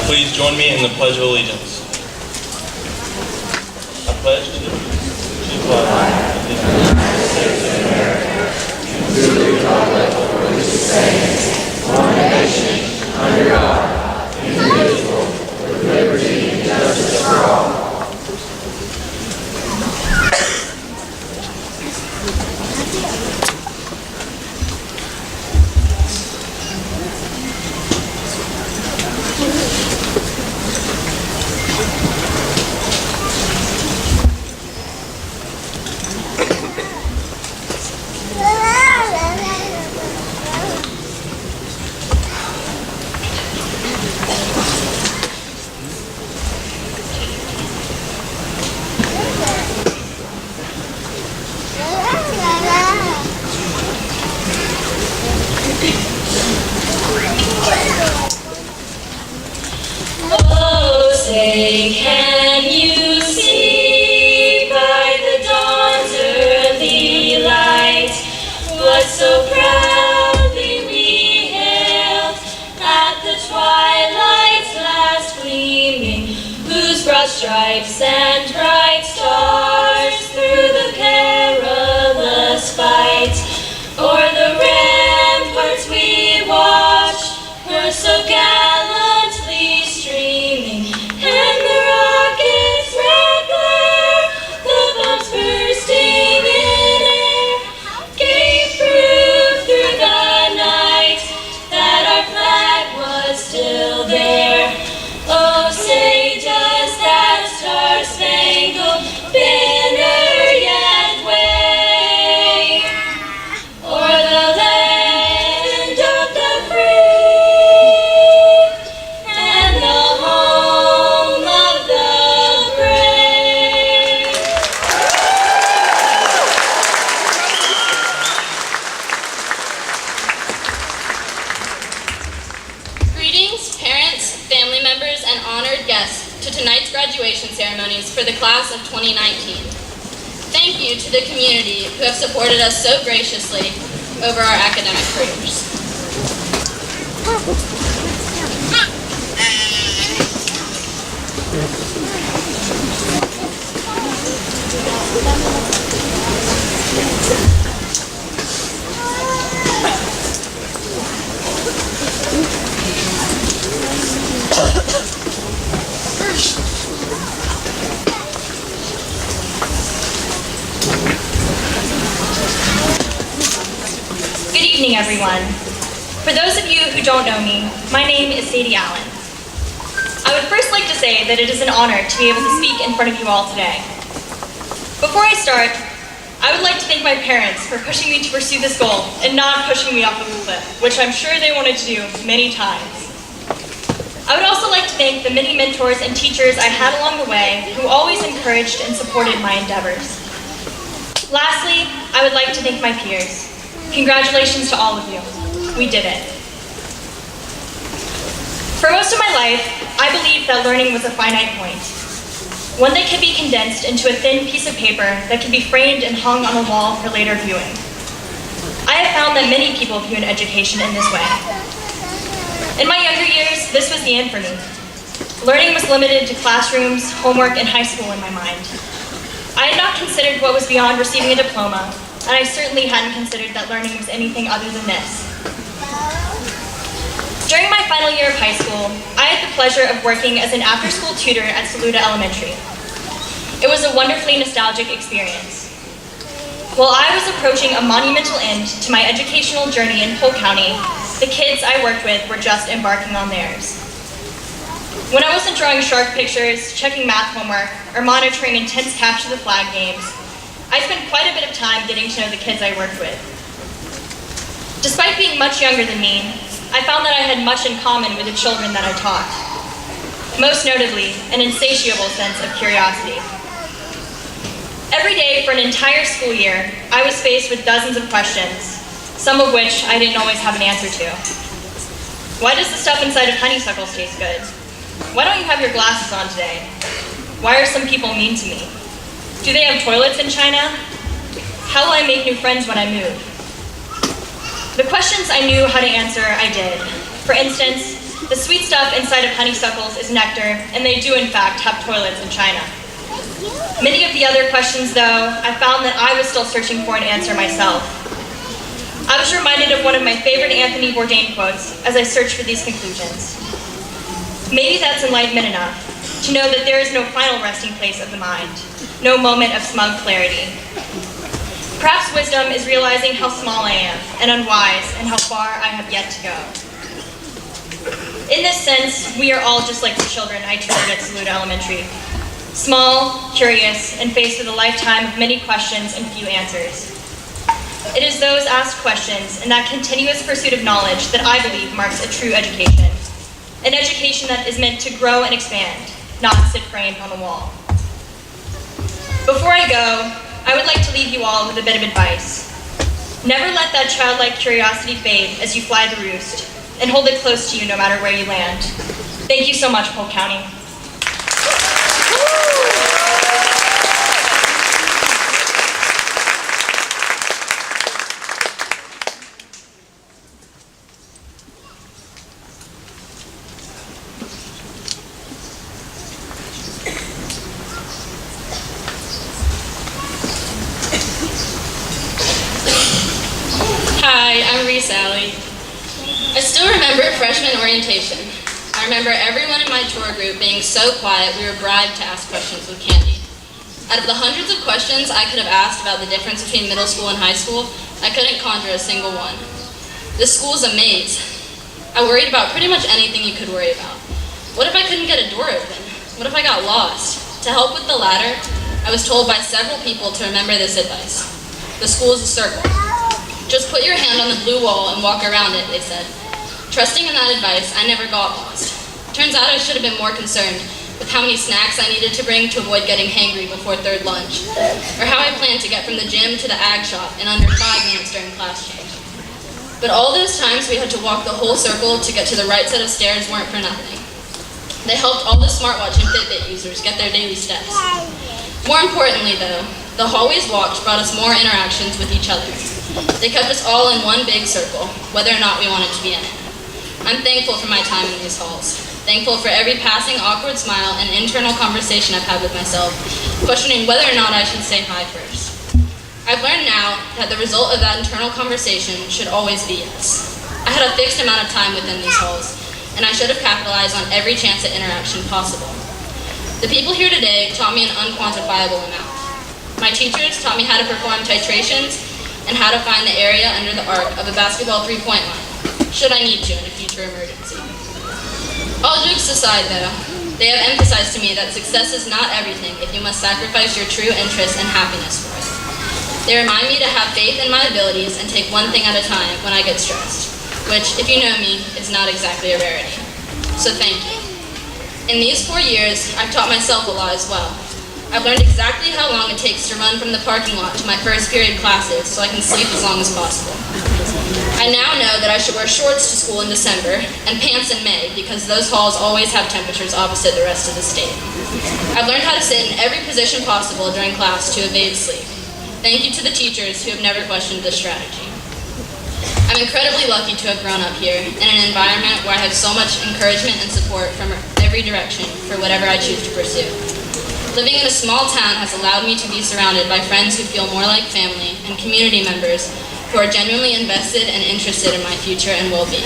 Please join me in the Pledge of Allegiance. I pledge to the flag of the United States of America, to the republic for which it stands, one nation, under God, indivisible, with liberty and justice for all. Oh, say, can you see by the dawn's early light what so proudly we hailed at the twilight's last gleaming, whose broad stripes and bright stars through the perilous fight o'er the ramparts we watched were so gallantly streaming, and the rockets' red glare, the bombs bursting in air, gave proof through the night that our flag was still there. Oh, say, does that star-spangled banner yet wave o'er the land of the free and the home of the brave? Greetings, parents, family members, and honored guests to tonight's graduation ceremonies for the class of 2019. Thank you to the community who have supported us so graciously over our academic careers. Good evening, everyone. For those of you who don't know me, my name is Sadie Allen. I would first like to say that it is an honor to be able to speak in front of you all today. Before I start, I would like to thank my parents for pushing me to pursue this goal and not pushing me off of a cliff, which I'm sure they wanted to do many times. I would also like to thank the many mentors and teachers I had along the way who always encouraged and supported my endeavors. Lastly, I would like to thank my peers. Congratulations to all of you. We did it. For most of my life, I believed that learning was a finite point, one that could be condensed into a thin piece of paper that could be framed and hung on a wall for later viewing. I have found that many people view an education in this way. In my younger years, this was the end for me. Learning was limited to classrooms, homework, and high school in my mind. I had not considered what was beyond receiving a diploma, and I certainly hadn't considered that learning was anything other than this. During my final year of high school, I had the pleasure of working as an after-school tutor at Saluda Elementary. It was a wonderfully nostalgic experience. While I was approaching a monumental end to my educational journey in Polk County, the kids I worked with were just embarking on theirs. When I wasn't drawing shark pictures, checking math homework, or monitoring intense capture the flag games, I spent quite a bit of time getting to know the kids I worked with. Despite being much younger than me, I found that I had much in common with the children that I taught. Most notably, an insatiable sense of curiosity. Every day for an entire school year, I was faced with dozens of questions, some of which I didn't always have an answer to. Why does the stuff inside of honeysuckles taste good? Why don't you have your glasses on today? Why are some people mean to me? Do they have toilets in China? How will I make new friends when I move? The questions I knew how to answer, I did. For instance, The sweet stuff inside of honeysuckles is nectar, and they do in fact have toilets in China. Many of the other questions, though, I found that I was still searching for an answer myself. I was reminded of one of my favorite Anthony Bourdain quotes as I searched for these conclusions. Maybe that's enlightenment enough, to know that there is no final resting place of the mind, no moment of smug clarity. Perhaps wisdom is realizing how small I am and unwise and how far I have yet to go. In this sense, we are all just like the children I tutored at Saluda Elementary. Small, curious, and faced with a lifetime of many questions and few answers. It is those asked questions and that continuous pursuit of knowledge that I believe marks a true education. An education that is meant to grow and expand, not sit framed on the wall. Before I go, I would like to leave you all with a bit of advice. Never let that childlike curiosity fade as you fly the roost, and hold it close to you no matter where you land. Thank you so much, Polk County. Hi, I'm Sally. I still remember freshman orientation. I remember everyone in my tour group being so quiet we were bribed to ask questions with candy. Out of the hundreds of questions I could have asked about the difference between middle school and high school, I couldn't conjure a single one. This school is a maze. I worried about pretty much anything you could worry about. What if I couldn't get a door open? What if I got lost? To help with the latter, I was told by several people to remember this advice. The school is a circle. Just put your hand on the blue wall and walk around it, they said. Trusting in that advice, I never got lost. Turns out I should have been more concerned with how many snacks I needed to bring to avoid getting hangry before third lunch, or how I planned to get from the gym to the ag shop in under 5 minutes during class change. But all those times we had to walk the whole circle to get to the right set of stairs weren't for nothing. They helped all the smartwatch and Fitbit users get their daily steps. More importantly, though, the hallways walked brought us more interactions with each other. They kept us all in one big circle, whether or not we wanted to be in it. I'm thankful for my time in these halls. Thankful for every passing awkward smile and internal conversation I've had with myself, questioning whether or not I should say hi first. I've learned now that the result of that internal conversation should always be yes. I had a fixed amount of time within these halls, and I should have capitalized on every chance at interaction possible. The people here today taught me an unquantifiable amount. My teachers taught me how to perform titrations and how to find the area under the arc of a basketball three-point line, should I need to in a future emergency. All jokes aside, though, they have emphasized to me that success is not everything if you must sacrifice your true interests and happiness for it. They remind me to have faith in my abilities and take one thing at a time when I get stressed, which, if you know me, is not exactly a rarity. So thank you. In these 4 years, I've taught myself a lot as well. I've learned exactly how long it takes to run from the parking lot to my first period classes so I can sleep as long as possible. I now know that I should wear shorts to school in December and pants in May because those halls always have temperatures opposite the rest of the state. I've learned how to sit in every position possible during class to evade sleep. Thank you to the teachers who have never questioned this strategy. I'm incredibly lucky to have grown up here in an environment where I have so much encouragement and support from every direction for whatever I choose to pursue. Living in a small town has allowed me to be surrounded by friends who feel more like family and community members who are genuinely invested and interested in my future and well-being.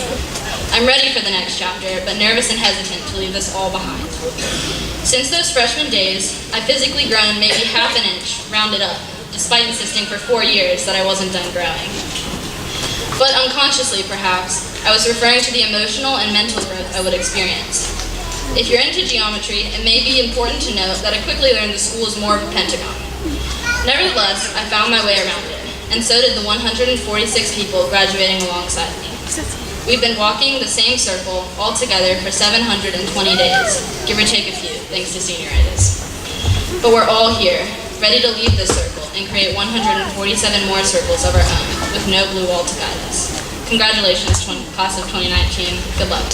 I'm ready for the next chapter, but nervous and hesitant to leave this all behind. Since those freshman days, I've physically grown maybe half an inch, rounded up, despite insisting for 4 years that I wasn't done growing. But unconsciously, perhaps, I was referring to the emotional and mental growth I would experience. If you're into geometry, it may be important to note that I quickly learned the school is more of a pentagon. Nevertheless, I found my way around it, and so did the 146 people graduating alongside me. We've been walking the same circle all together for 720 days, give or take a few, thanks to senioritis. But we're all here, ready to leave this circle and create 147 more circles of our own, with no blue wall to guide us. Congratulations, class of 2019. Good luck.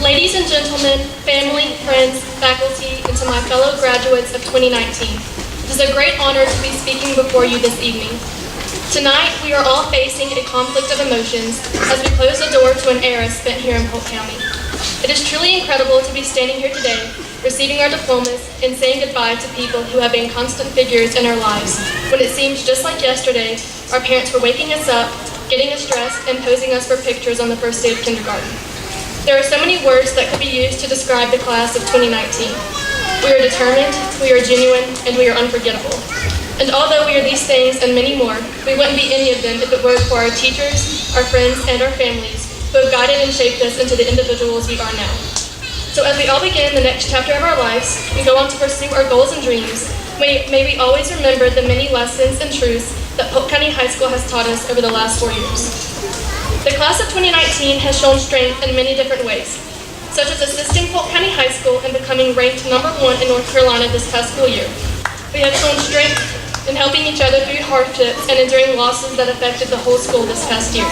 Ladies and gentlemen, family, friends, faculty, and to my fellow graduates of 2019, it is a great honor to be speaking before you this evening. Tonight, we are all facing a conflict of emotions as we close the door to an era spent here in Polk County. It is truly incredible to be standing here today, receiving our diplomas, and saying goodbye to people who have been constant figures in our lives, when it seems just like yesterday, our parents were waking us up, getting us dressed, and posing us for pictures on the first day of kindergarten. There are so many words that could be used to describe the class of 2019. We are determined, we are genuine, and we are unforgettable. And although we are these things and many more, we wouldn't be any of them if it weren't for our teachers, our friends, and our families who have guided and shaped us into the individuals we are now. So as we all begin the next chapter of our lives and go on to pursue our goals and dreams, may we always remember the many lessons and truths that Polk County High School has taught us over the last 4 years. The class of 2019 has shown strength in many different ways, such as assisting Polk County High School in becoming ranked #1 in North Carolina this past school year. We have shown strength in helping each other through hardships and enduring losses that affected the whole school this past year.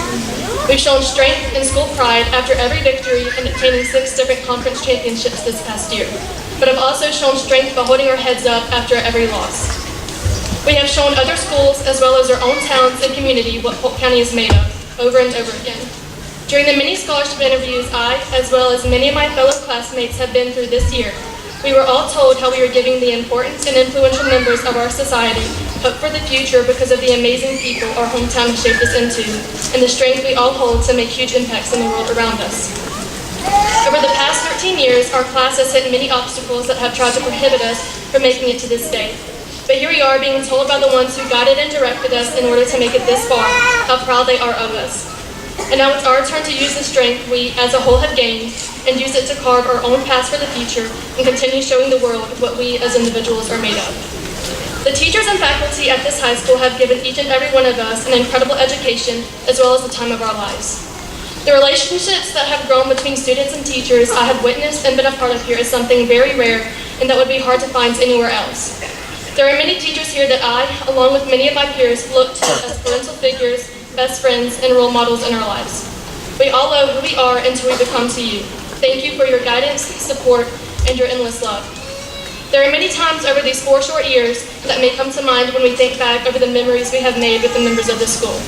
We've shown strength and school pride after every victory and obtaining 6 different conference championships this past year, but have also shown strength by holding our heads up after every loss. We have shown other schools as well as our own towns and community what Polk County is made of, over and over again. During the many scholarship interviews I, as well as many of my fellow classmates, have been through this year, we were all told how we were giving the important and influential members of our society hope for the future because of the amazing people our hometown has shaped us into, and the strength we all hold to make huge impacts in the world around us. Over the past 13 years, our class has hit many obstacles that have tried to prohibit us from making it to this day. But here we are being told by the ones who guided and directed us in order to make it this far, how proud they are of us. And now it's our turn to use the strength we, as a whole, have gained and use it to carve our own paths for the future and continue showing the world what we as individuals are made of. The teachers and faculty at this high school have given each and every one of us an incredible education as well as the time of our lives. The relationships that have grown between students and teachers I have witnessed and been a part of here is something very rare and that would be hard to find anywhere else. There are many teachers here that I, along with many of my peers, look to as parental figures, best friends, and role models in our lives. We all owe who we are and who we become to you. Thank you for your guidance, support, and your endless love. There are many times over these 4 short years that may come to mind when we think back over the memories we have made with the members of this school.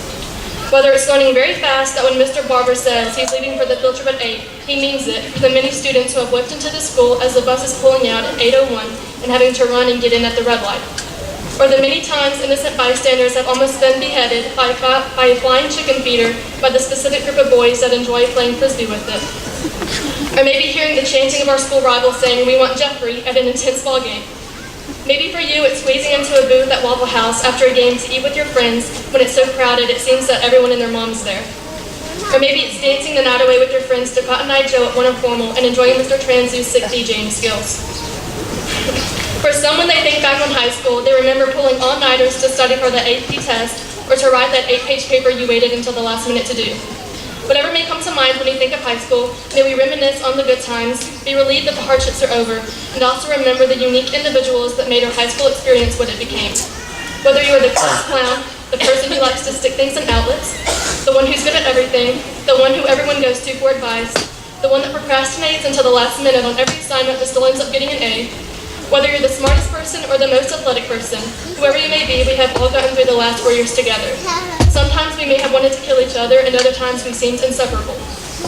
Whether it's learning very fast that when Mr. Barber says he's leaving for the field trip at 8, he means it, for the many students who have whipped into the school as the bus is pulling out at 8:01 and having to run and get in at the red light. Or the many times innocent bystanders have almost been beheaded by a flying chicken feeder by the specific group of boys that enjoy playing frisbee with it. Or maybe hearing the chanting of our school rival saying, "We want Jeffrey," at an intense ball game. Maybe for you, it's squeezing into a booth at Waffle House after a game to eat with your friends when it's so crowded it seems that everyone and their mom's there. Or maybe it's dancing the night away with your friends to Cotton Eye Joe at One Informal and enjoying Mr. Transu's sick DJing skills. For some, when they think back on high school, they remember pulling all-nighters to study for the AP test or to write that 8-page paper you waited until the last minute to do. Whatever may come to mind when you think of high school, may we reminisce on the good times, be relieved that the hardships are over, and also remember the unique individuals that made our high school experience what it became. Whether you are the class clown, the person who likes to stick things in outlets, the one who's good at everything, the one who everyone goes to for advice, the one that procrastinates until the last minute on every assignment but still ends up getting an A, whether you're the smartest person or the most athletic person, whoever you may be, we have all gotten through the last 4 years together. Sometimes we may have wanted to kill each other, and other times we seemed inseparable.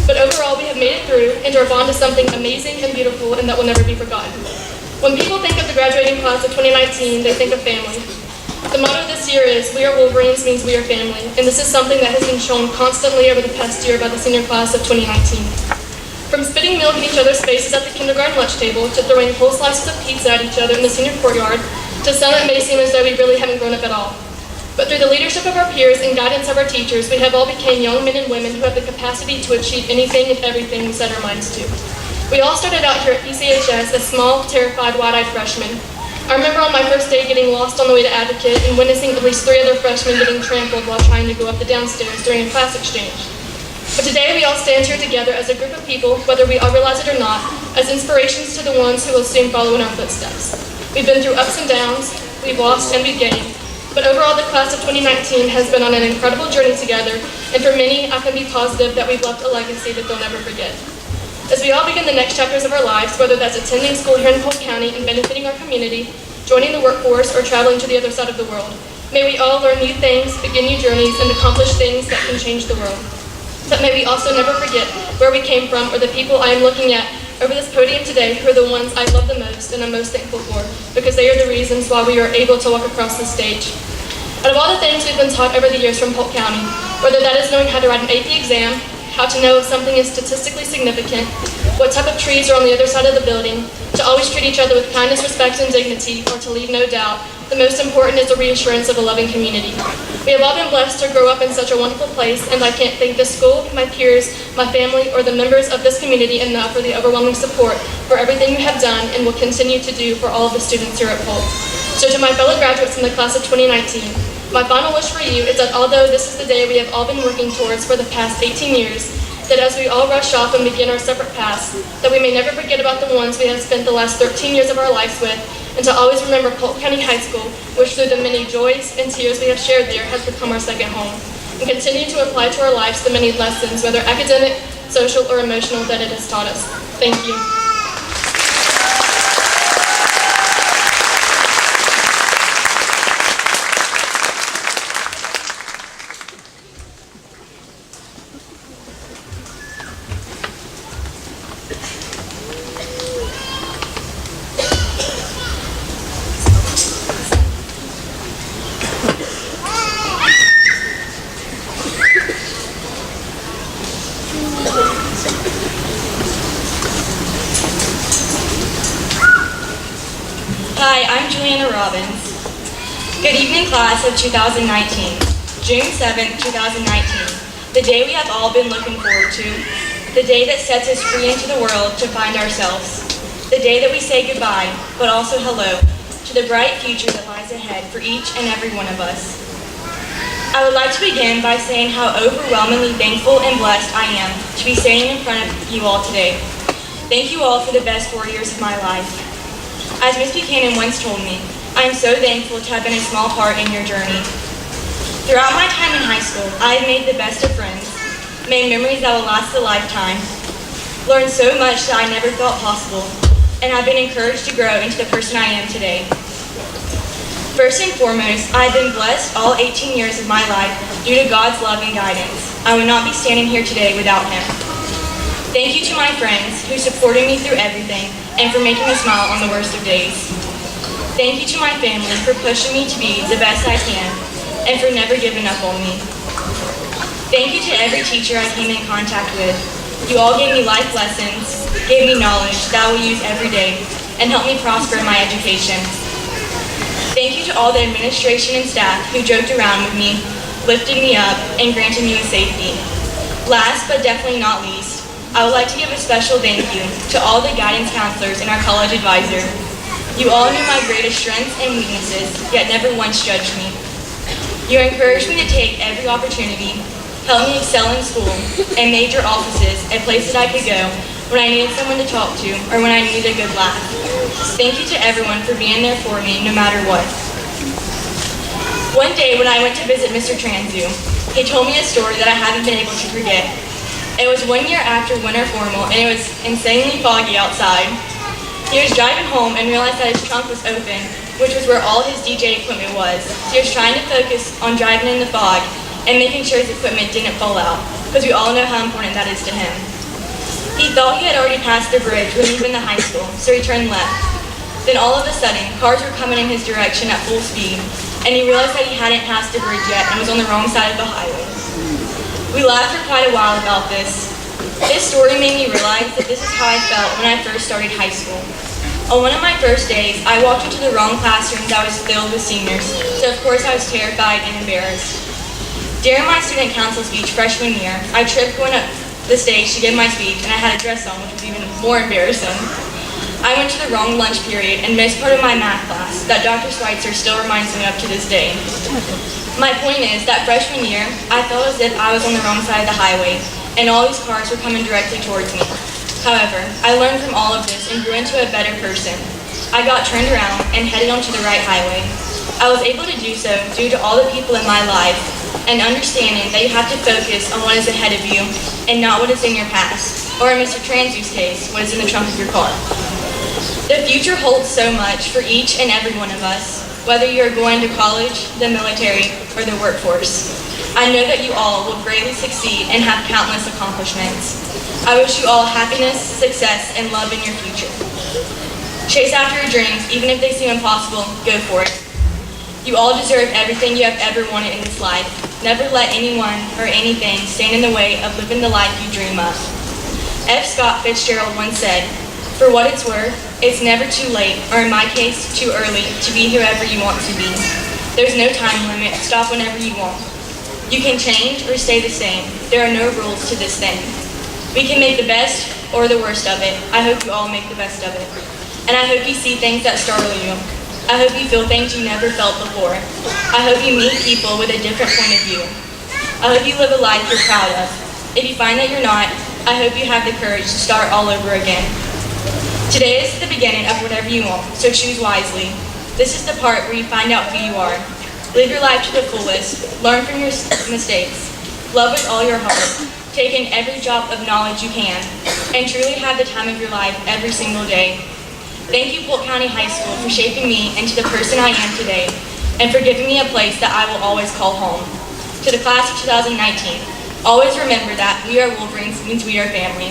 But overall, we have made it through, and our bond is something amazing and beautiful, and that will never be forgotten. When people think of the graduating class of 2019, they think of family. The motto this year is, "We are Wolverines" means we are family, and this is something that has been shown constantly over the past year by the senior class of 2019. From spitting milk in each other's faces at the kindergarten lunch table, to throwing whole slices of pizza at each other in the senior courtyard, to some it may seem as though we really haven't grown up at all. But through the leadership of our peers and guidance of our teachers, we have all become young men and women who have the capacity to achieve anything and everything we set our minds to. We all started out here at PCHS as small, terrified, wide-eyed freshmen. I remember on my first day getting lost on the way to Advocate and witnessing at least 3 other freshmen getting trampled while trying to go up the downstairs during a class exchange. But today we all stand here together as a group of people, whether we all realize it or not, as inspirations to the ones who will soon follow in our footsteps. We've been through ups and downs, we've lost and we've gained, But overall, the class of 2019 has been on an incredible journey together, and for many, I can be positive that we've left a legacy that they'll never forget. As we all begin the next chapters of our lives, whether that's attending school here in Polk County and benefiting our community, joining the workforce, or traveling to the other side of the world, may we all learn new things, begin new journeys, and accomplish things that can change the world. But may we also never forget where we came from or the people I am looking at over this podium today who are the ones I love the most and I'm most thankful for, because they are the reasons why we are able to walk across this stage. Out of all the things we've been taught over the years from Polk County, whether that is knowing how to write an AP exam, how to know if something is statistically significant, what type of trees are on the other side of the building, to always treat each other with kindness, respect, and dignity, or to leave no doubt, the most important is the reassurance of a loving community. We have all been blessed to grow up in such a wonderful place, and I can't thank this school, my peers, my family, or the members of this community enough for the overwhelming support for everything you have done and will continue to do for all of the students here at Polk. So to my fellow graduates in the class of 2019, my final wish for you is that although this is the day we have all been working towards for the past 18 years, that as we all rush off and begin our separate paths, that we may never forget about the ones we have spent the last 13 years of our lives with, and to always remember Polk County High School, which through the many joys and tears we have shared there has become our second home, and continue to apply to our lives the many lessons, whether academic, social, or emotional, that it has taught us. Thank you. Hi, I'm Juliana Robbins. Good evening, class of 2019. June 7th, 2019. The day we have all been looking forward to. The day that sets us free into the world to find ourselves. The day that we say goodbye, but also hello, to the bright future that lies ahead for each and every one of us. I would like to begin by saying how overwhelmingly thankful and blessed I am to be standing in front of you all today. Thank you all for the best 4 years of my life. As Ms. Buchanan once told me, I am so thankful to have been a small part in your journey. Throughout my time in high school, I have made the best of friends, made memories that will last a lifetime, learned so much that I never thought possible, and have been encouraged to grow into the person I am today. First and foremost, I have been blessed all 18 years of my life due to God's love and guidance. I would not be standing here today without Him. Thank you to my friends who supported me through everything and for making me smile on the worst of days. Thank you to my family for pushing me to be the best I can and for never giving up on me. Thank you to every teacher I came in contact with. You all gave me life lessons, gave me knowledge that I will use every day, and helped me prosper in my education. Thank you to all the administration and staff who joked around with me, lifted me up, and granted me with safety. Last but definitely not least, I would like to give a special thank you to all the guidance counselors and our college advisor. You all knew my greatest strengths and weaknesses, yet never once judged me. You encouraged me to take every opportunity, helped me excel in school, and made your offices a place that I could go when I needed someone to talk to or when I needed a good laugh. Thank you to everyone for being there for me no matter what. One day when I went to visit Mr. Transu, he told me a story that I haven't been able to forget. It was 1 year after winter formal, and it was insanely foggy outside. He was driving home and realized that his trunk was open, which was where all his DJ equipment was. So he was trying to focus on driving in the fog and making sure his equipment didn't fall out, because we all know how important that is to him. He thought he had already passed the bridge when leaving the high school, so he turned left. Then all of a sudden, cars were coming in his direction at full speed, and he realized that he hadn't passed the bridge yet and was on the wrong side of the highway. We laughed for quite a while about this. This story made me realize that this is how I felt when I first started high school. On one of my first days, I walked into the wrong classroom that was filled with seniors, so of course I was terrified and embarrassed. During my student council speech freshman year, I tripped going up the stage to give my speech, and I had a dress on, which was even more embarrassing. I went to the wrong lunch period and missed part of my math class that Dr. Schweitzer still reminds me of to this day. My point is that freshman year, I felt as if I was on the wrong side of the highway, and all these cars were coming directly towards me. However, I learned from all of this and grew into a better person. I got turned around and headed onto the right highway. I was able to do so due to all the people in my life and understanding that you have to focus on what is ahead of you and not what is in your past, or in Mr. Transu's case, what is in the trunk of your car. The future holds so much for each and every one of us, whether you are going to college, the military, or the workforce. I know that you all will greatly succeed and have countless accomplishments. I wish you all happiness, success, and love in your future. Chase after your dreams, even if they seem impossible, go for it. You all deserve everything you have ever wanted in this life. Never let anyone or anything stand in the way of living the life you dream of. F. Scott Fitzgerald once said, "For what it's worth, it's never too late, or in my case, too early, to be whoever you want to be. There's no time limit. Stop whenever you want. You can change or stay the same. There are no rules to this thing. We can make the best or the worst of it. I hope you all make the best of it. And I hope you see things that startle you. I hope you feel things you never felt before. I hope you meet people with a different point of view. I hope you live a life you're proud of. If you find that you're not, I hope you have the courage to start all over again. Today is the beginning of whatever you want, so choose wisely. This is the part where you find out who you are. Live your life to the fullest. Learn from your mistakes. Love with all your heart. Take in every drop of knowledge you can, and truly have the time of your life every single day. Thank you, Polk County High School, for shaping me into the person I am today, and for giving me a place that I will always call home. To the class of 2019, always remember that we are Wolverines means we are family.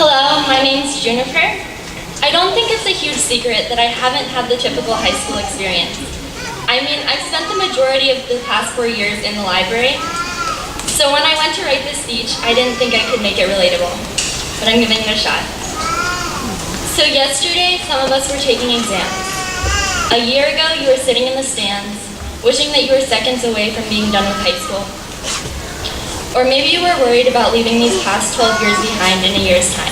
Hello, my name's Juniper. I don't think it's a huge secret that I haven't had the typical high school experience. I mean, I've spent the majority of the past 4 years in the library, so when I went to write this speech, I didn't think I could make it relatable, but I'm giving it a shot. So yesterday, some of us were taking exams. A year ago, you were sitting in the stands, wishing that you were seconds away from being done with high school. Or maybe you were worried about leaving these past 12 years behind in a year's time.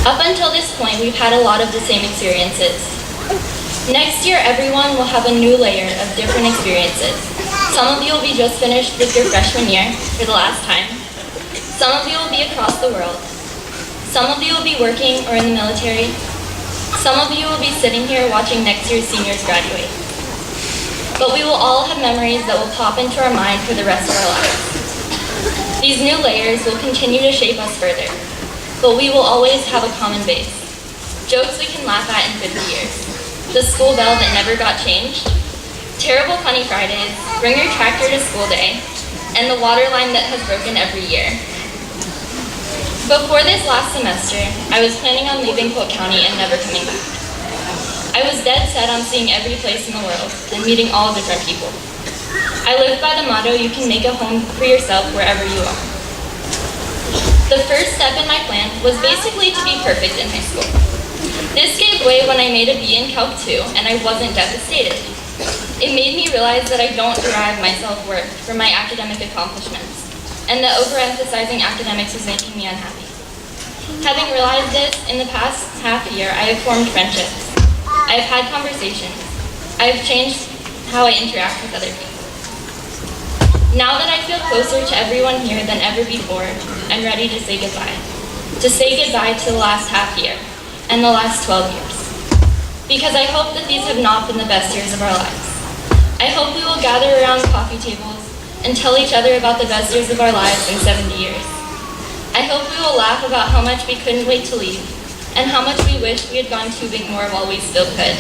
Up until this point, we've had a lot of the same experiences. Next year, everyone will have a new layer of different experiences. Some of you will be just finished with your freshman year for the last time. Some of you will be across the world. Some of you will be working or in the military. Some of you will be sitting here watching next year's seniors graduate. But we will all have memories that will pop into our mind for the rest of our lives. These new layers will continue to shape us further, but we will always have a common base. Jokes we can laugh at in 50 years. The school bell that never got changed. Terrible funny Fridays, bring your tractor to school day, and the water line that has broken every year. Before this last semester, I was planning on leaving Polk County and never coming back. I was dead set on seeing every place in the world and meeting all different people. I live by the motto, you can make a home for yourself wherever you are. The first step in my plan was basically to be perfect in high school. This gave way when I made a B in Calc 2 and I wasn't devastated. It made me realize that I don't derive my self-worth from my academic accomplishments, and that overemphasizing academics was making me unhappy. Having realized this, in the past half year, I have formed friendships. I have had conversations. I have changed how I interact with other people. Now that I feel closer to everyone here than ever before, I'm ready to say goodbye. To say goodbye to the last half year and the last 12 years. Because I hope that these have not been the best years of our lives. I hope we will gather around coffee tables and tell each other about the best years of our lives in 70 years. I hope we will laugh about how much we couldn't wait to leave and how much we wish we had gone tubing more while we still could.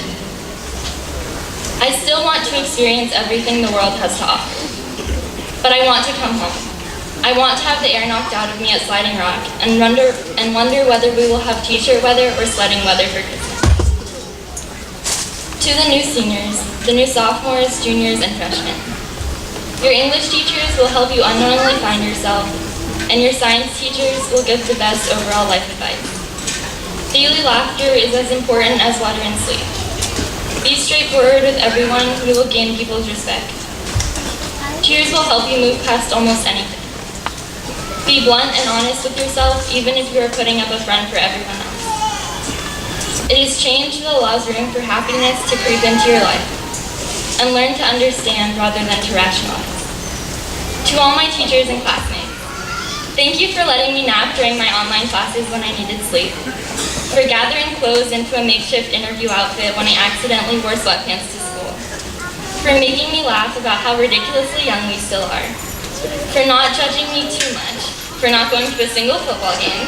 I still want to experience everything the world has to offer. But I want to come home. I want to have the air knocked out of me at Sliding Rock and wonder whether we will have t-shirt weather or sledding weather for Christmas. To the new seniors, the new sophomores, juniors, and freshmen. Your English teachers will help you unknowingly find yourself, and your science teachers will give the best overall life advice. Daily laughter is as important as water and sleep. Be straightforward with everyone, you will gain people's respect. Tears will help you move past almost anything. Be blunt and honest with yourself, even if you are putting up a front for everyone else. It is change that allows room for happiness to creep into your life, and learn to understand rather than to rationalize. To all my teachers and classmates, thank you for letting me nap during my online classes when I needed sleep, for gathering clothes into a makeshift interview outfit when I accidentally wore sweatpants to school, for making me laugh about how ridiculously young we still are, for not judging me too much, for not going to a single football game,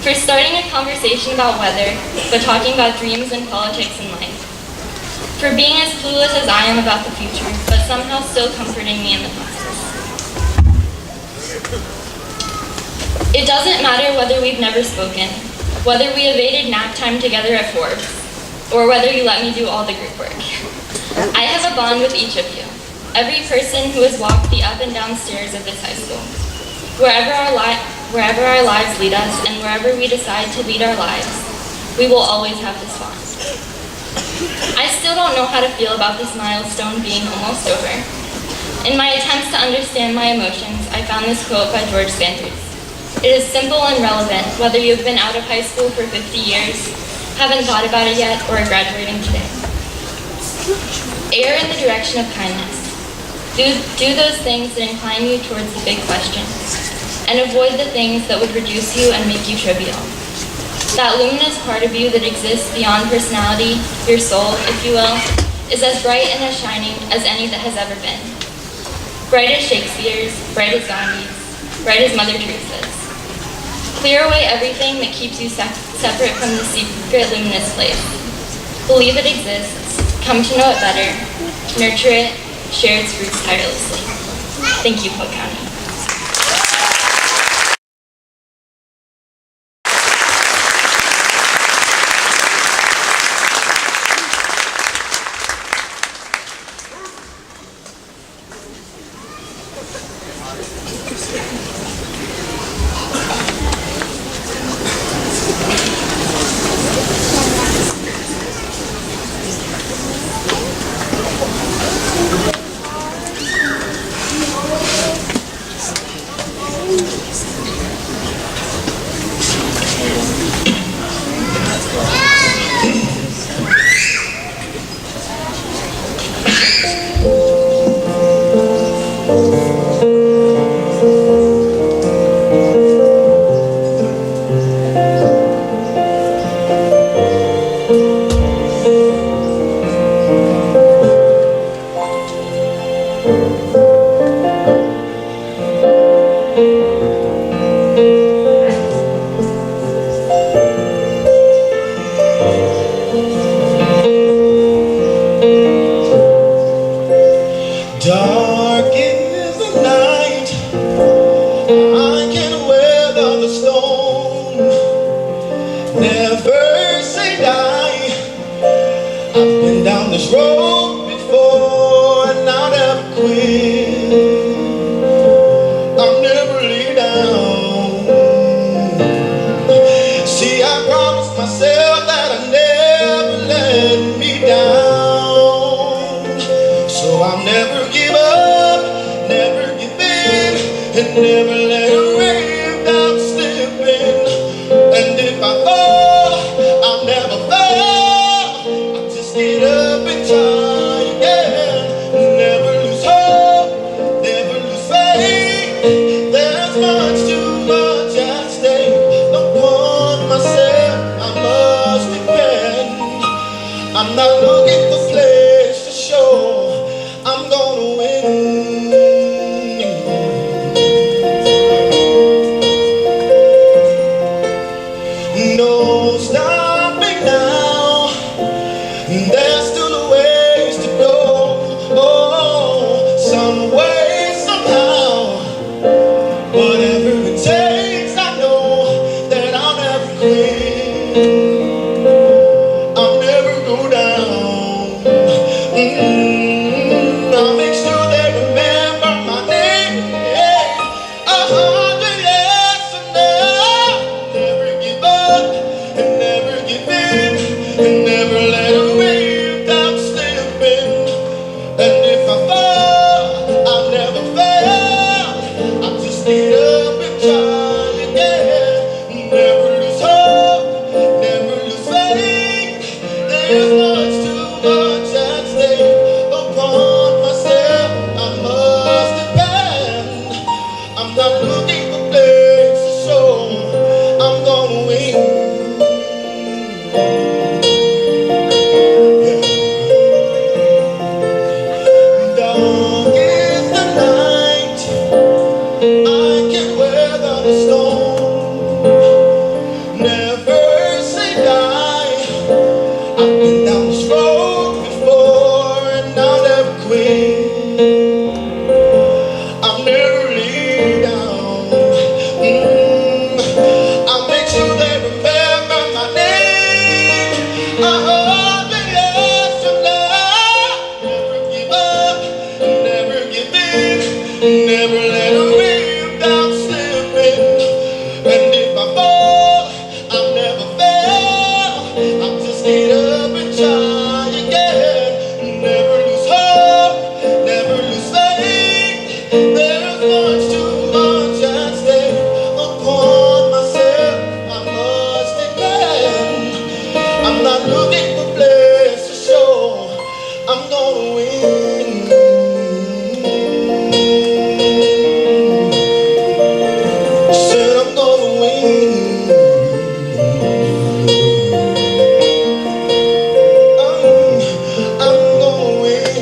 for starting a conversation about weather, but talking about dreams and politics and life, for being as clueless as I am about the future, but somehow still comforting me in the process. It doesn't matter whether we've never spoken, whether we evaded nap time together at Forbes, or whether you let me do all the group work. I have a bond with each of you, every person who has walked the up and down stairs of this high school. Wherever our lives lead us, and wherever we decide to lead our lives, we will always have this bond. I still don't know how to feel about this milestone being almost over. In my attempts to understand my emotions, I found this quote by George Sanders. It is simple and relevant, whether you've been out of high school for 50 years, haven't thought about it yet, or are graduating today. Err in the direction of kindness. Do those things that incline you towards the big questions, and avoid the things that would reduce you and make you trivial. That luminous part of you that exists beyond personality, your soul, if you will, is as bright and as shining as any that has ever been. Bright as Shakespeare's, bright as Gandhi's, bright as Mother Teresa's. Clear away everything that keeps you separate from the secret luminous place. Believe it exists, come to know it better, nurture it, share its fruits tirelessly. Thank you, Polk County. Dark is the night, I can weather the storm. Never say die, I've been down this road before and I'll never quit. I'll never lay down. See, I promised myself that I'd never let me down. So I'll never give up, never give in, and never let a rain down slip in. And if I fall, I'll never fall. I'll just get up and try again. Never lose hope, never lose faith. There's much too much at stake. Upon myself, I must depend. I'm not looking for place to show I'm gonna win. get up and try again. Never lose hope, never lose faith. There's much too much at stake. Upon myself I must depend. I'm not looking for place to show I'm gonna win. Dark is the night, I can weather the storm. Never say die, I've been down this road before and I'll never quit. I'll never lay down. I'll make sure they remember my name. I hope they ask for love. Never give up, never give in, never let a real doubt slip in. And if I fall, I'll never fail. I'll just get up and try again. Never lose hope, never lose faith. There's much too much at stake. Upon myself I must depend. I'm not looking for place to show I'm gonna win. Said I'm gonna win. I'm gonna win.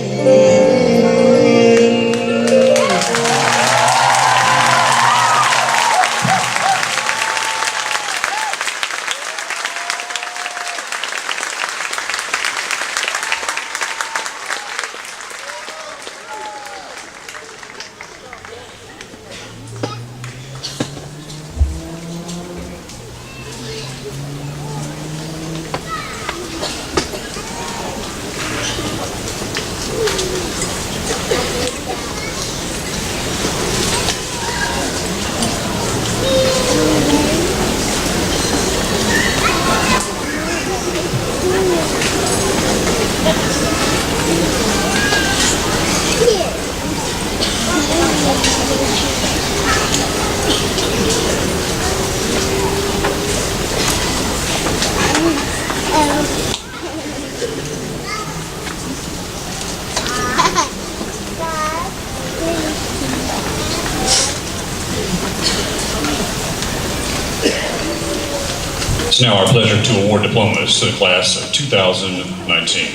It's now our pleasure to award diplomas to the class of 2019.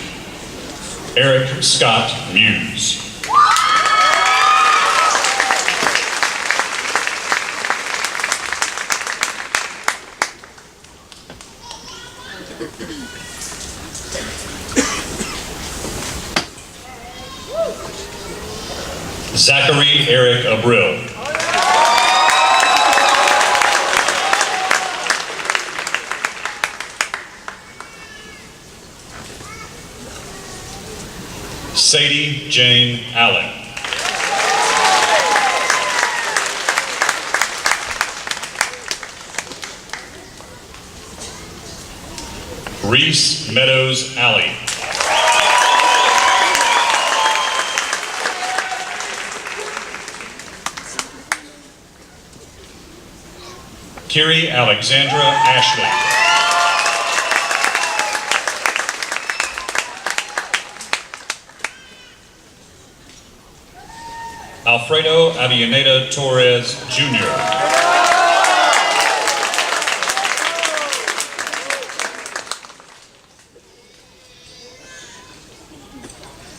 Eric Scott Muse. Zachary Eric Abril. Sadie Jane Allen. Reese Meadows Alley. Kiri Alexandra Ashley. Alfredo Avellaneda Torres, Jr.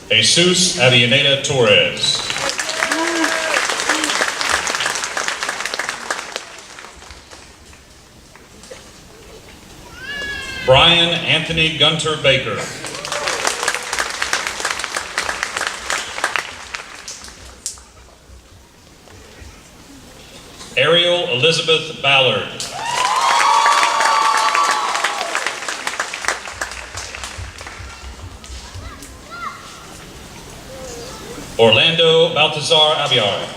Jesus Avellaneda Torres. Brian Anthony Gunter Baker. Ariel Elizabeth Ballard. Orlando Baltazar Abiar.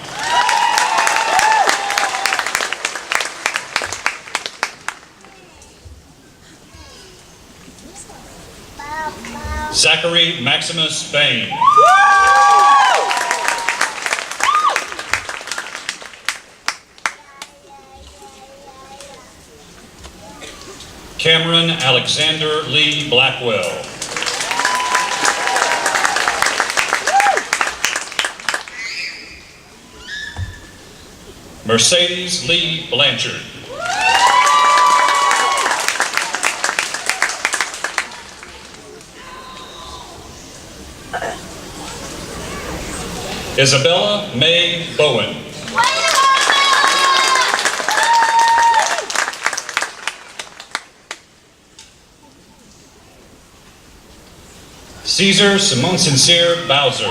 Zachary Maximus Bain. Cameron Alexander Lee Blackwell. Mercedes Lee Blanchard. Isabella Mae Bowen. Caesar Simon Sincere Bowser.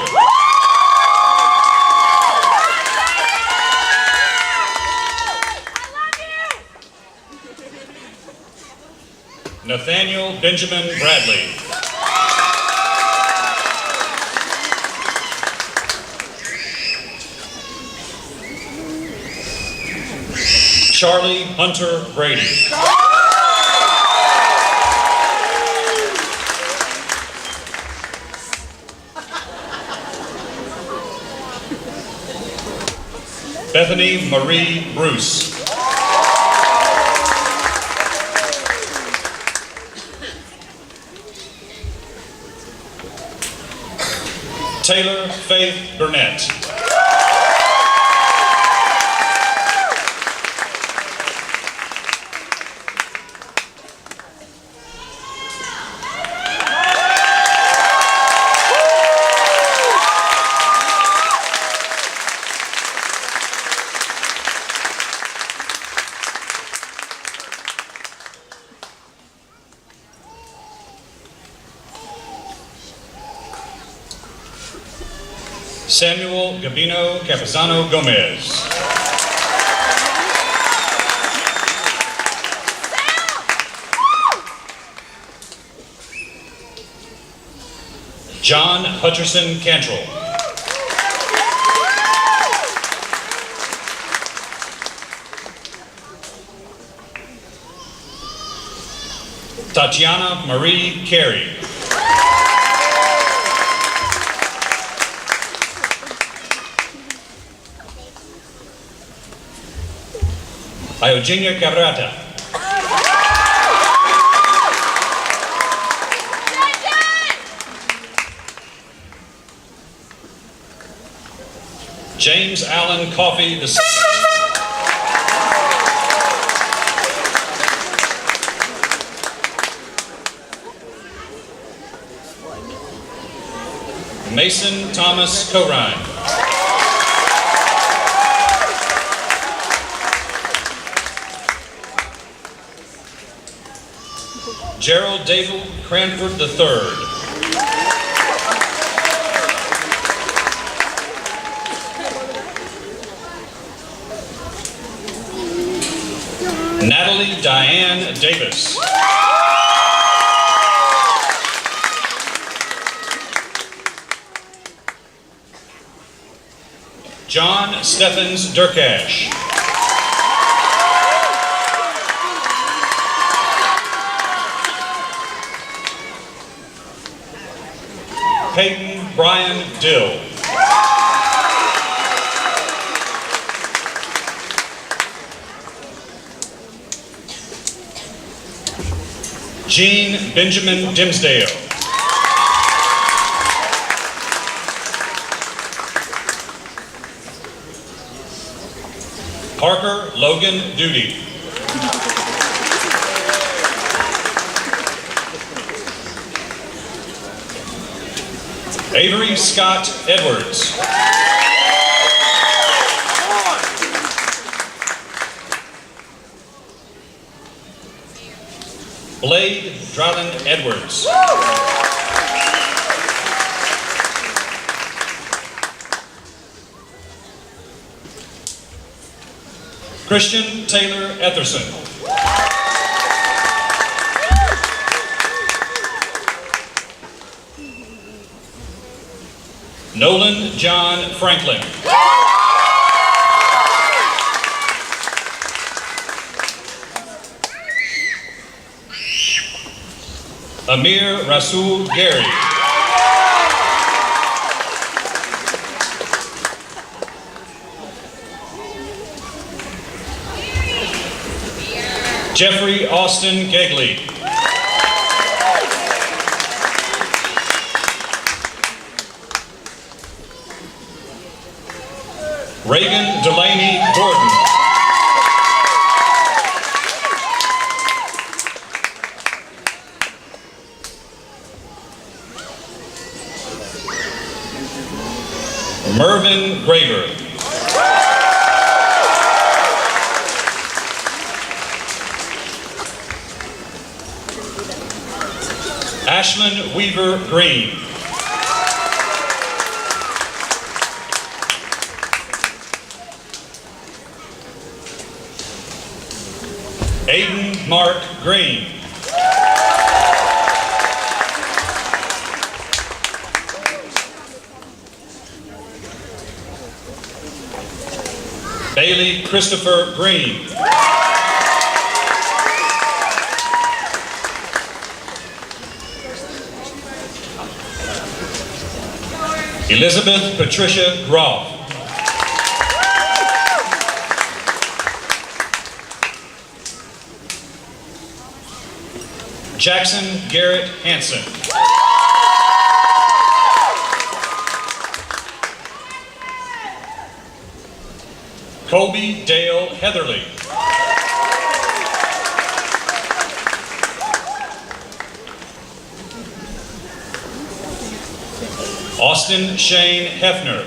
Nathaniel Benjamin Bradley. Charlie Hunter Brady. Bethany Marie Bruce. Taylor Faith Burnett. Samuel Gabino Capizano Gomez. John Hutcherson Cantrell. Tatiana Marie Carey. Eugenia Cabrata. James Allen Coffey II. Mason Thomas Corine. Gerald David Cranford III. Natalie Diane Davis. John Stephens Durkash. Peyton Brian Dill. Gene Benjamin Dimsdale. Parker Logan Duty. Avery Scott Edwards. Blade Dryden Edwards. Christian Taylor Etherson. Nolan John Franklin. Amir Rasul Gary. Jeffrey Austin Gagley. Reagan Delaney Gordon. Mervyn Graver. Ashlyn Weaver Green. Aiden Mark Green. Bailey Christopher Green. Elizabeth Patricia Groff. Jackson Garrett Hanson. Colby Dale Heatherly. Austin Shane Hefner.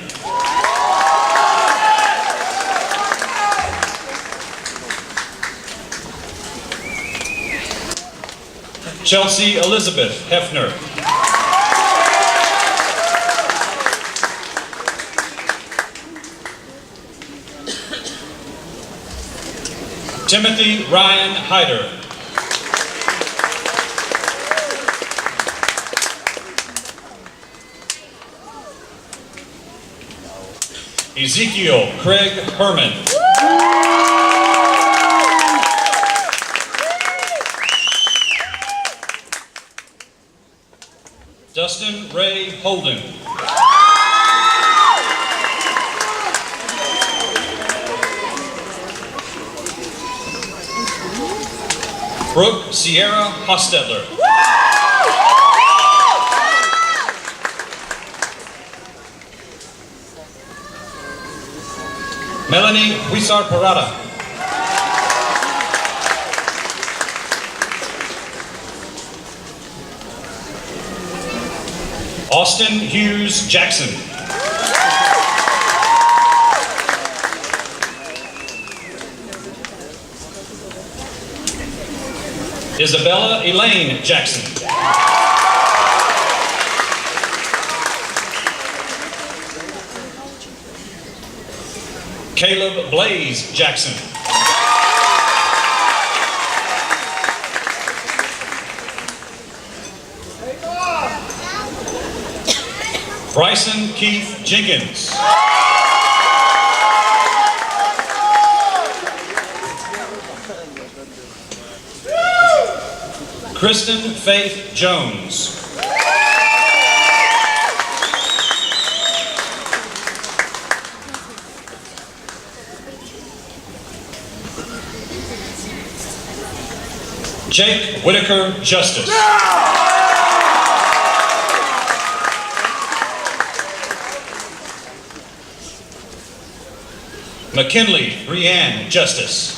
Chelsea Elizabeth Hefner. Timothy Ryan Hyder. Ezekiel Craig Herman. Dustin Ray Holden. Brooke Sierra Hostetler. Melanie Huizar Parada. Austin Hughes Jackson. Isabella Elaine Jackson. Caleb Blaze Jackson. Bryson Keith Jenkins. Kristen Faith Jones. Jake Whitaker Justice. McKinley Brianne Justice.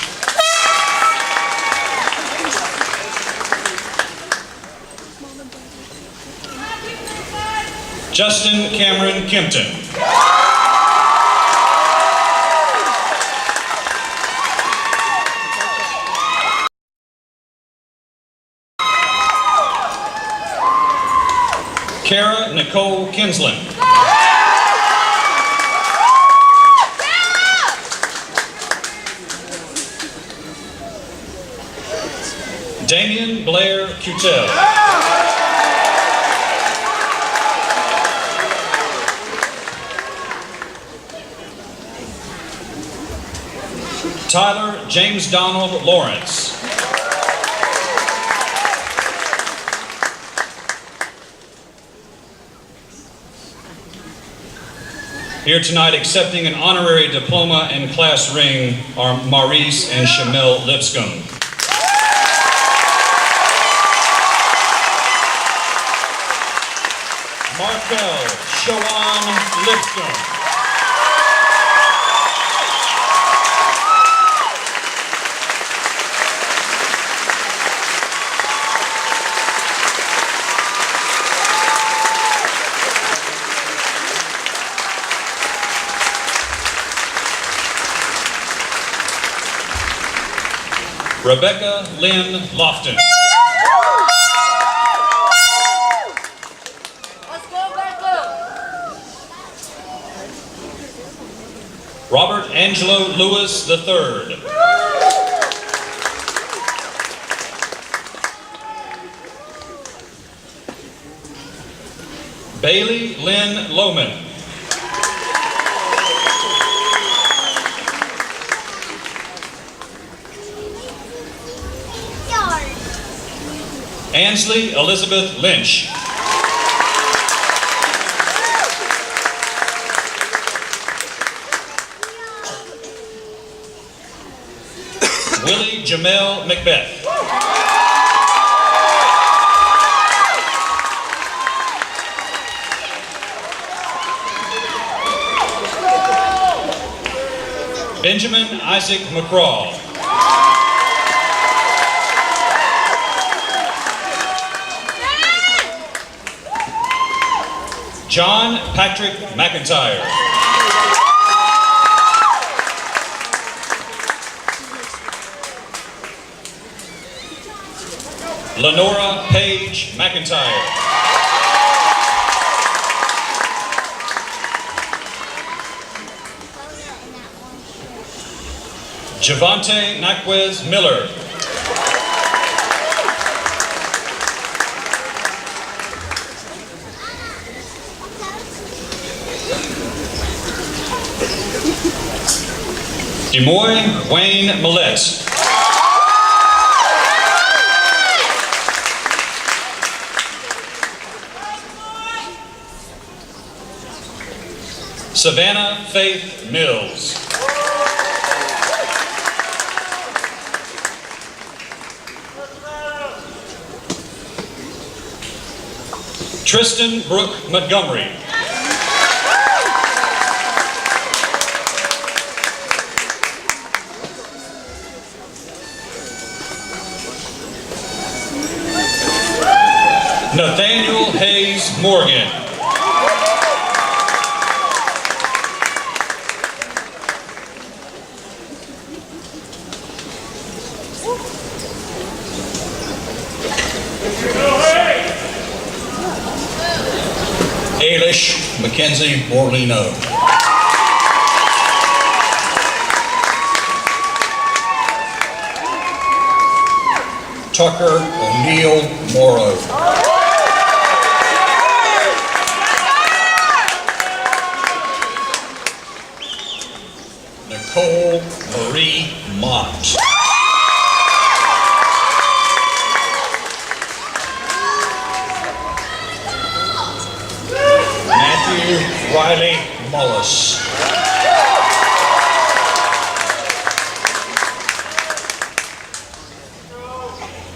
Justin Cameron Kempton. Kara Nicole Kinsland. Damian Blair Cutel. Tyler James Donald Lawrence. Here tonight accepting an honorary diploma and class ring are Maurice and Shamel Lipscomb. Raquel Shawan Lipscomb. Rebecca Lynn Lofton. Robert Angelo Lewis III. Bailey Lynn Lohman. Ansley Elizabeth Lynch. Willie Jamel Macbeth. Benjamin Isaac McCraw. John Patrick McIntyre. Lenora Page McIntyre. Javante Naquez Miller. Demoy Wayne Millette. Savannah Faith Mills. Tristan Brooke Montgomery. Nathaniel Hayes Morgan. Ailish Mackenzie Morlino. Tucker O'Neill Morrow. Nicole Marie Mott. Matthew Riley Mullis.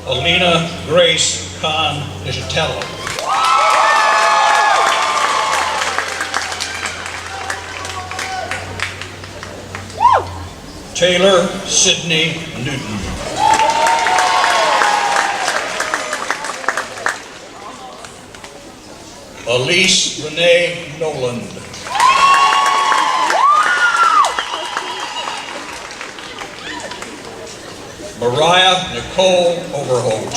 Alina Grace Khan Digitello. Taylor Sidney Newton. Elise Renee Noland. Mariah Nicole Overholt.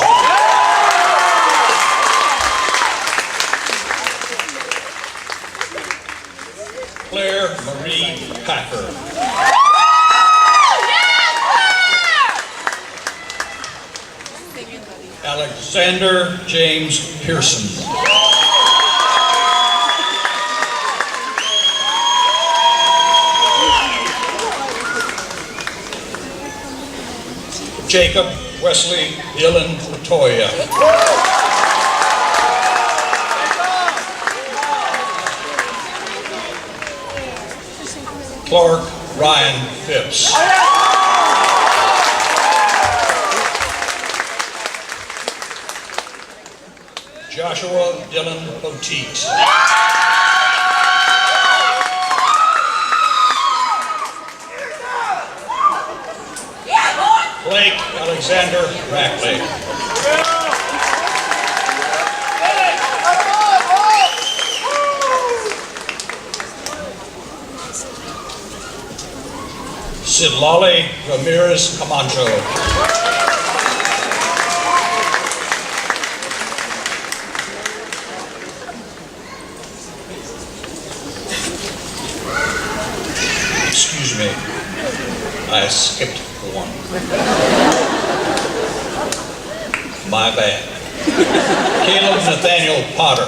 Claire Marie Packer. Alexander James Pearson. Jacob Wesley Dylan Latoya. Clark Ryan Phipps. Josh Joshua Dylan Poteet. Blake Alexander Rackley. Sidlali Ramirez Camacho. Excuse me, I skipped one. My bad. Caleb Nathaniel Potter.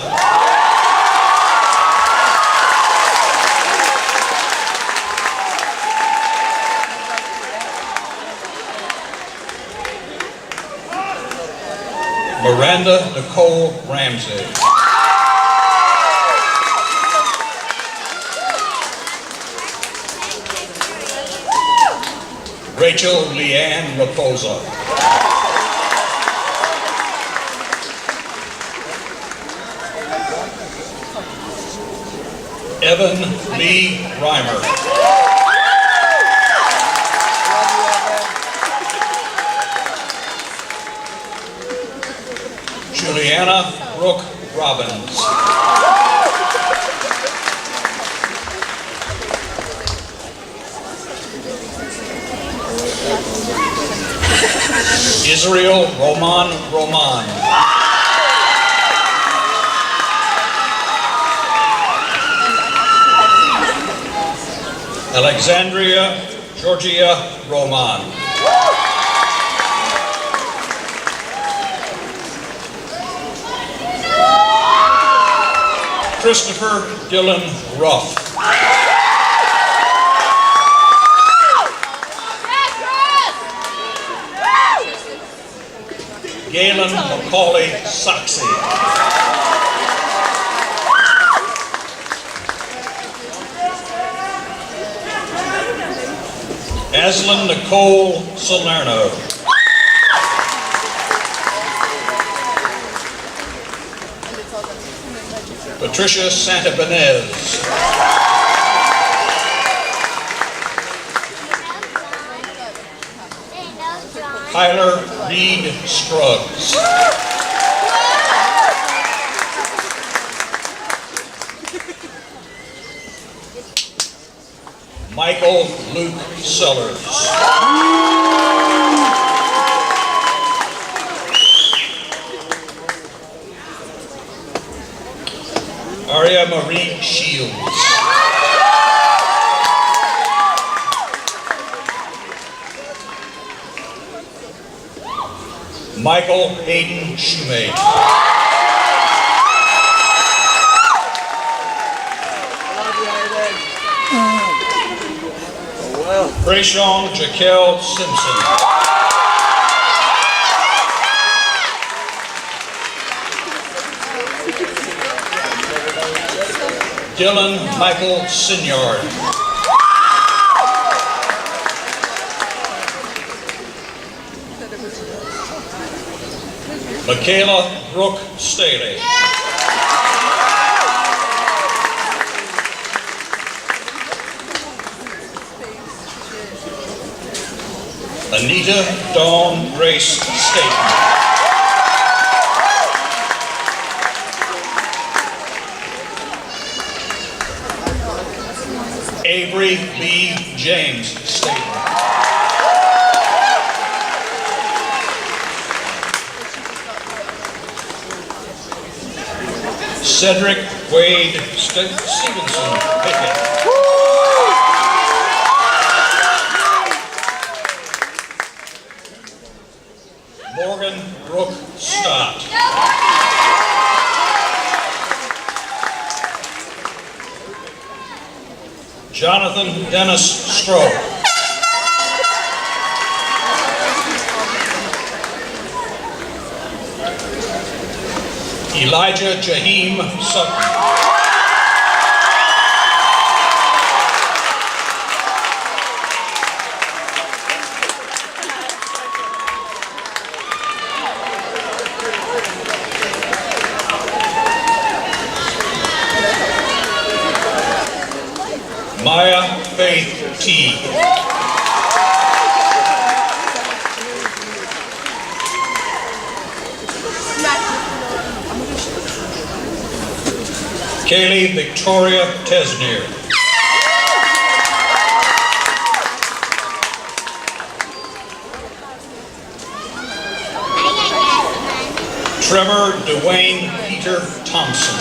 Miranda Nicole Ramsey. Rachel Leanne Raposa. Evan Lee Reimer. Juliana Brooke Robbins. Israel Roman. Alexandria Georgia Roman. Christopher Dylan Ruff. Galen Macaulay Soxy. Aslan Nicole Salerno. Patricia Santabanez. Kyler Reed Scruggs. Michael Luke Sellers. Aria Marie Shields. Michael Hayden Shoemate. Brayshawn Jaquel Simpson. Dylan Michael Sinyard. Michaela Brooke Staley. Anita Dawn Grace Staten. Avery B. James Staten. Cedric Wade Stevenson Pickett. Morgan Brooke Stott. Jonathan Dennis Stroh. Elijah Jaheim Sutton. Teague. Kaylee Victoria Tesnier. Trevor Dwayne Peter Thompson.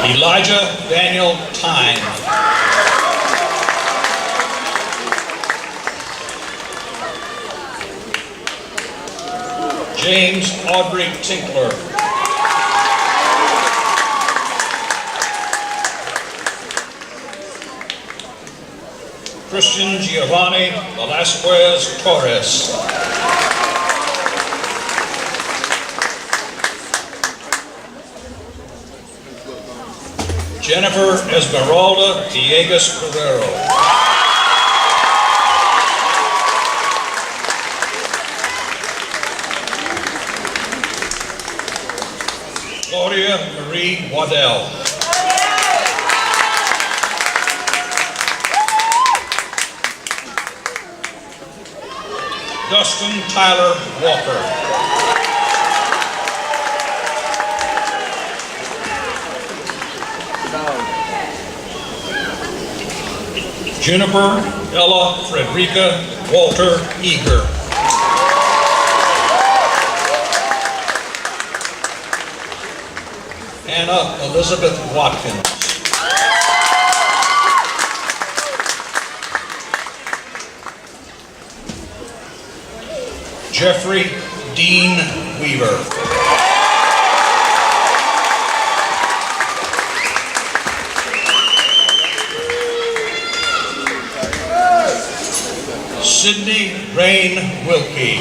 Elijah Daniel Tyne. James Audrey Tinkler. Christian Giovanni Velasquez Torres. Jennifer Esmeralda Villegas Guerrero. Claudia Marie Waddell. Dustin Tyler Walker. Juniper Ella Frederica Walter Eager. Anna Elizabeth Watkins. Jeffrey Dean Weaver. Sydney Rain Wilkie.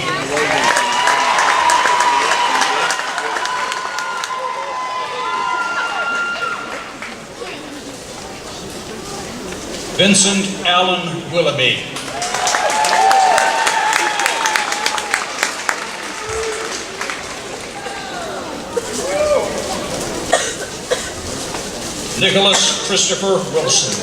Vincent Allen Willoughby. Nicholas Christopher Wilson.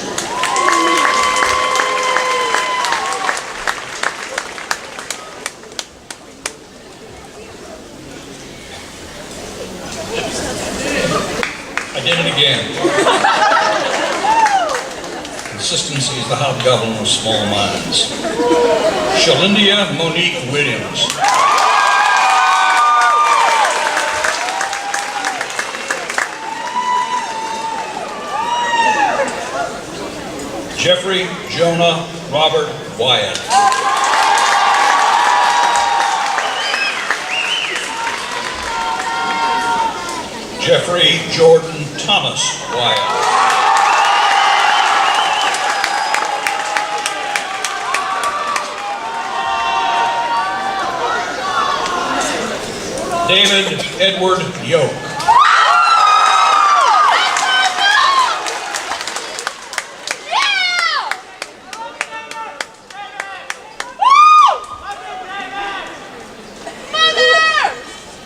I did it again. Consistency is the hobgoblin of small minds. Shalindia Monique Williams. Jeffrey Jonah Robert Wyatt. Jeffrey Jordan Thomas Wyatt. David Edward Yoke.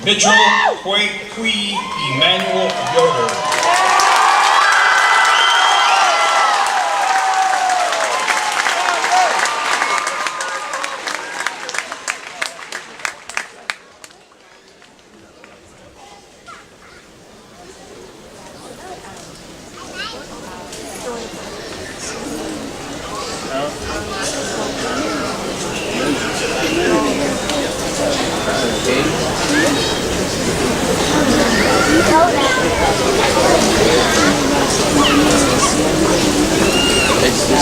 Mitchell Kui Emmanuel Yoder.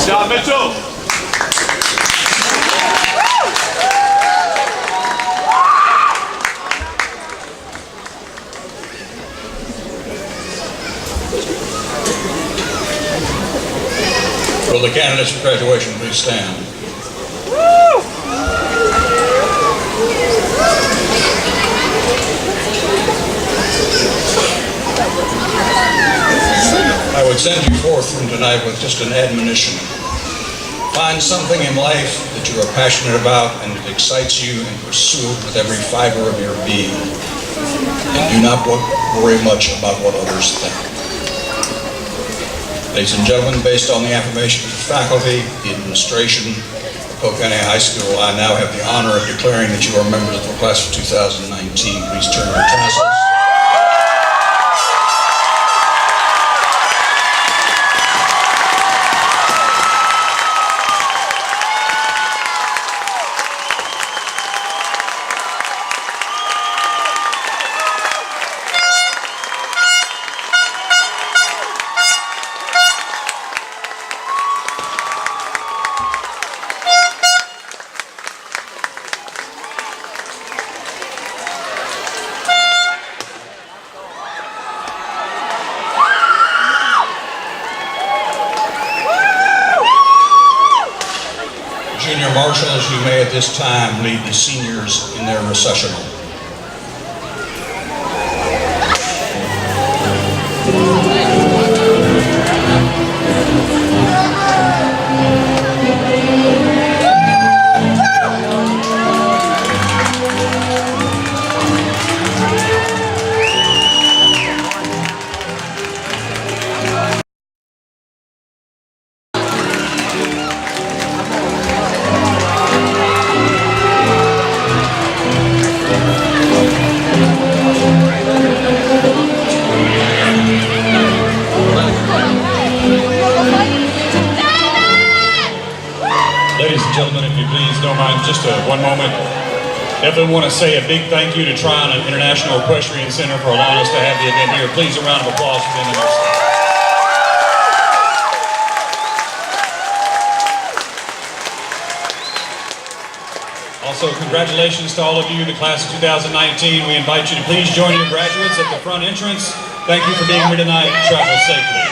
Scott Mitchell. Will the candidates for graduation please stand? I would send you forth from tonight with just an admonition. Find something in life that you are passionate about and that excites you, and pursue it with every fiber of your being. And do not worry much about what others think. Ladies and gentlemen, based on the affirmation of the faculty, the administration of Polk County High School, I now have the honor of declaring that you are members of the class of 2019. Please turn your tassels. Junior marshals, you may at this time lead the seniors in their recessional. Ladies and gentlemen, if you please don't mind just one moment. Definitely want to say a big thank you to Tryon International Equestrian Center for allowing us to have the event here. Please, a round of applause for them and their staff. Also, congratulations to all of you, the class of 2019. We invite you to please join your graduates at the front entrance. Thank you for being here tonight. Travel safely.